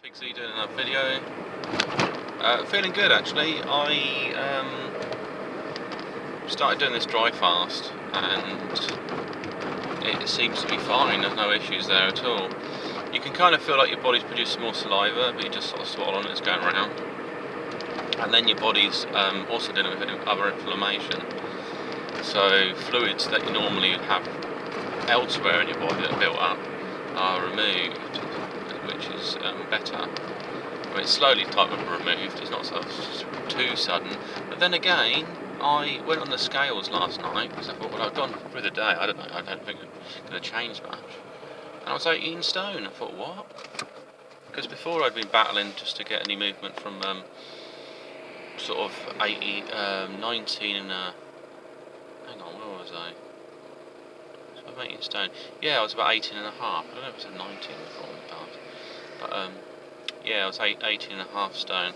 Big Z doing another video. Feeling good actually. I started doing this dry fast and it seems to be fine. There's no issues there at all. You can kind of feel like your body's producing more saliva, but you just sort of swallow and it's going around. And then your body's also dealing with other inflammation. So fluids that you normally have elsewhere in your body that are built up are removed, which is better. I mean, it's slowly type of removed, it's not sort of too sudden. But then again, I went on the scales last night because I thought, well, I've gone through the day, I don't think it's going to change much. And I was 18 stone. I thought, what? Because before I'd been battling just to get any movement from sort of 19 and hang on, where was I? So I'm 18 stone. Yeah, I was about 18 and a half. I don't know if it was 19 before in the past. But yeah, I was 18 and a half stone.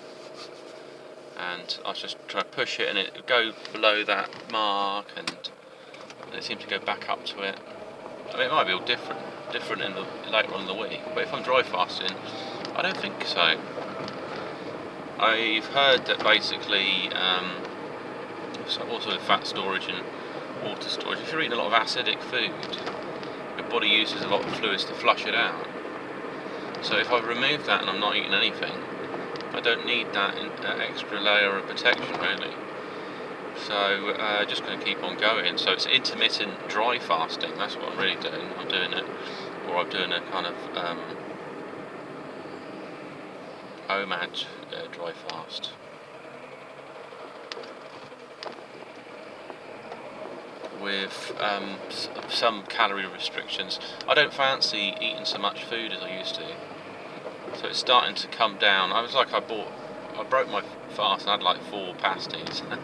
And I was just trying to push it and it would go below that mark and it seemed to go back up to it. I mean, it might be all different in the later on in the week, but if I'm dry fasting, I don't think so. I've heard that basically, also with fat storage and water storage, if you're eating a lot of acidic food, your body uses a lot of fluids to flush it out. So if I remove that and I'm not eating anything, I don't need that extra layer of protection really. So just going to keep on going. So it's intermittent dry fasting, that's what I'm really doing. I'm doing it, or I'm doing a kind of OMAD dry fast. With some calorie restrictions. I don't fancy eating so much food as I used to. So it's starting to come down. I broke my fast and I had like 4 pasties. I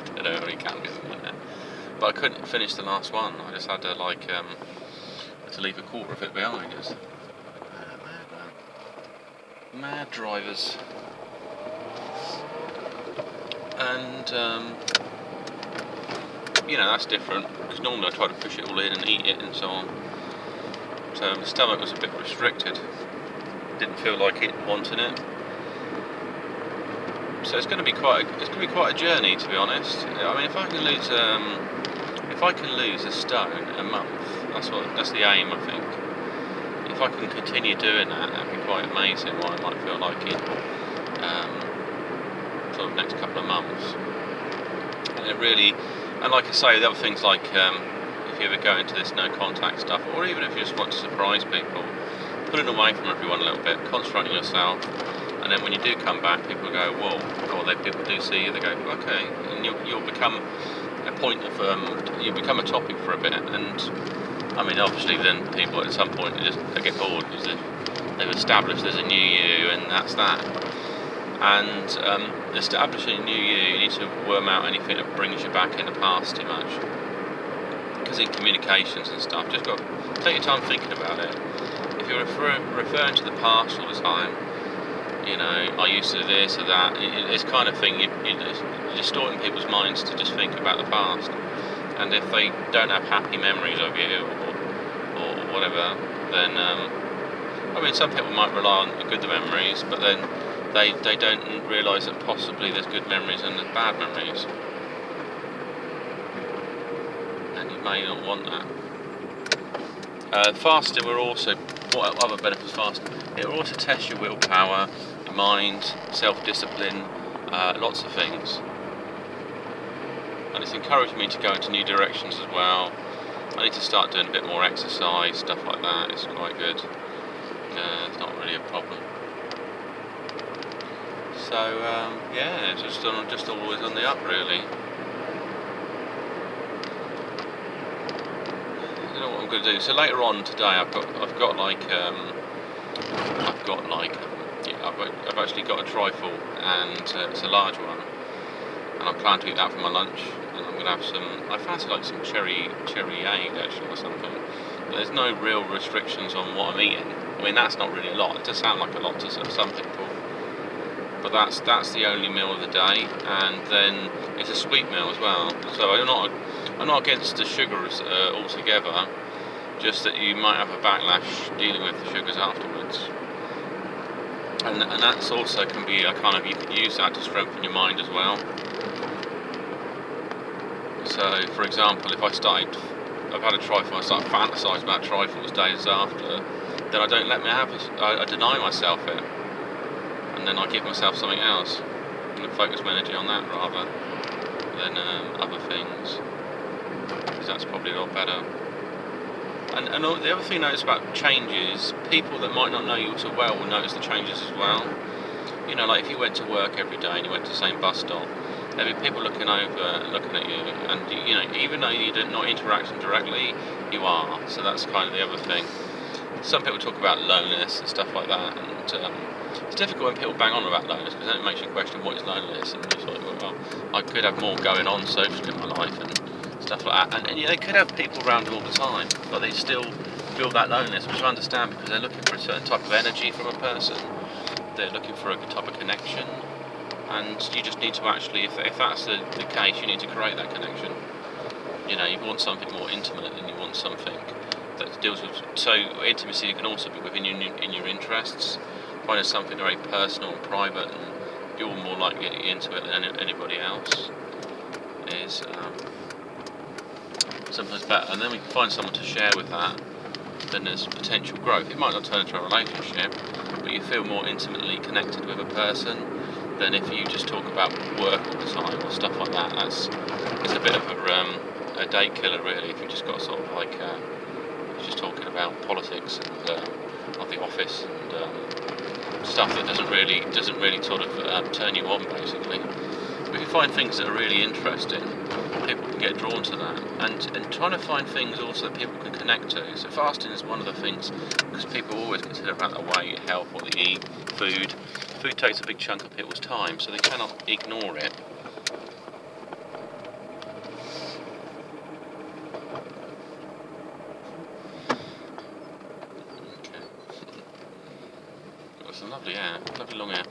don't know how many calories in there. But I couldn't finish the last one. I just had to had to leave a quarter of it behind. It's mad drivers. And you know, that's different because normally I try to push it all in and eat it and so on. So my stomach was a bit restricted. Didn't feel like it wanting it. So it's going to be quite a journey, to be honest. I mean, if I can lose a stone a month, that's the aim, I think. If I can continue doing that, that'd be quite amazing. What I might feel like in sort of next couple of months. And like I say, the other things like if you ever go into this no contact stuff, or even if you just want to surprise people, pulling away from everyone a little bit, concentrating on yourself, and then when you do come back, people go, whoa, or people do see you, they go, okay, and you'll become a point of, you become a topic for a bit, and I mean, obviously then people at some point, they get bored, because they've established there's a new you, and that's that. And establishing a new you need to worm out anything that brings you back in the past too much. Because in communications and stuff, just got to take your time thinking about it. If you're referring to the past all the time, you know, I used to do this or that, it's kind of thing, you're distorting people's minds to just think about the past. And if they don't have happy memories of you or whatever, then, I mean, some people might rely on the good memories, but then they don't realise that possibly there's good memories and there's bad memories. And you may not want that. Fasting will also, what other benefits of fasting? It will also test your willpower, your mind, self-discipline, lots of things. And it's encouraged me to go into new directions as well. I need to start doing a bit more exercise, stuff like that. It's quite good. It's not really a problem. So yeah, it's just always on the up really. I don't know what I'm going to do. So later on today, I've actually got a trifle, and it's a large one, and I'm planning to eat that for my lunch. And I'm going to have some. I fancy like some cherry aid actually or something. But there's no real restrictions on what I'm eating. I mean, that's not really a lot. It does sound like a lot to some people, but that's the only meal of the day, and then it's a sweet meal as well. So I'm not against the sugars altogether. Just that you might have a backlash dealing with the sugars afterwards. and that's also can be a kind of, you could use that to strengthen your mind as well. So, for example, if I've had a trifle, I start fantasising about trifles days after, then I don't let me have it. I deny myself it, and then I give myself something else, and focus my energy on that rather than other things, because that's probably a lot better. And the other thing I notice about changes, people that might not know you so well will notice the changes as well. You know, like if you went to work every day and you went to the same bus stop, there'd be people looking at you, and you know, even though you're not interacting directly, you are. So that's kind of the other thing. Some people talk about loneliness and stuff like that, and it's difficult when people bang on about loneliness, because then it makes you question what is loneliness, and it's like, well, I could have more going on socially in my life and stuff like that, and yeah, they could have people around them all the time, but they still feel that loneliness, which I understand, because they're looking for a certain type of energy from a person. They're looking for a type of connection, and you just need to actually, if that's the case, you need to create that connection. You know, you want something more intimate than you want something that deals with. So intimacy can also be within in your interests. Finding something very personal and private, and you're more likely to get into it than anybody else is sometimes better. And then we can find someone to share with that. Then there's potential growth. It might not turn into a relationship, but you feel more intimately connected with a person than if you just talk about work all the time or stuff like that. It's a bit of a date killer, really, if you just got sort of like you're just talking about politics and of the office and stuff that doesn't really sort of turn you on, basically. But if you find things that are really interesting, people can get drawn to that, and trying to find things also that people can connect to. So fasting is one of the things, because people always consider about their weight, health, what they eat, food. Food takes a big chunk of people's time, so they cannot ignore it. Okay. Got some lovely hair, lovely long hair.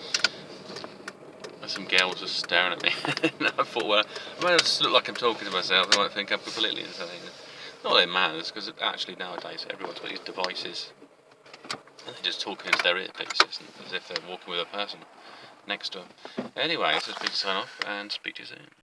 There's some girls just staring at me. And I thought, well, I might just look like I'm talking to myself. They might think I'm completely insane. Not that it matters, because actually nowadays everyone's got these devices, and they're just talking into their earpieces as if they're walking with a person next to them. Anyway, so it's been sign off, and speak to you soon.